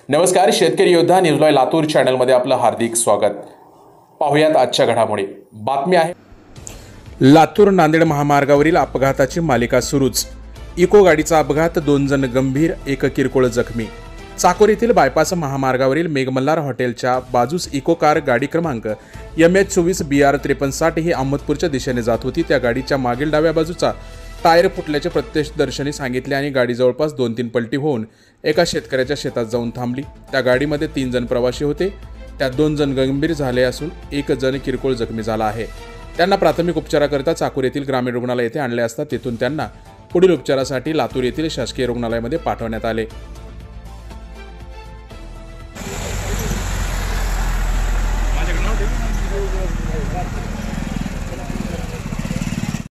नमस्कार, शेतकरी योद्धा न्यूज लाईव्ह लातूर चॅनलमध्ये आपलं हार्दिक स्वागत। पाहुयात आजच्या घडामोडी। बातमी आहे लातूर नांदेड महामार्गावरील अपघाताची मालिका सुरूच। इको गाडीचा अपघात, 2 जण गंभीर, 1 किरकोळ जखमी। चाकोर येथील बायपास महामार्गावरील मेघमल्हार हॉटेलच्या बाजूस इको कार गाडी क्रमांक MH24 BR 5360 ही अहमदपूरच्या दिशेने जात होती। त्या गाडीच्या मागील डाव्या बाजूचा टायर फुटल्याचे प्रत्यक्षदर्शींनी सांगितले आणि गाडी जवळपास 2-3 पलटी होऊन एका शेतकऱ्याच्या शेतात जाऊन थांबली। त्या गाडीमध्ये 3 जण प्रवासी होते। त्यात 2 जण गंभीर झाले असून 1 जण किरकोळ जखमी झाला आहे। त्यांना प्राथमिक उपचाराकरिता चाकूर येथील ग्रामीण रुग्णालय येथे आणले असता तेथून त्यांना पुढील उपचारासाठी लातूर येथील शासकीय रुग्णालयामध्ये पाठवण्यात आले।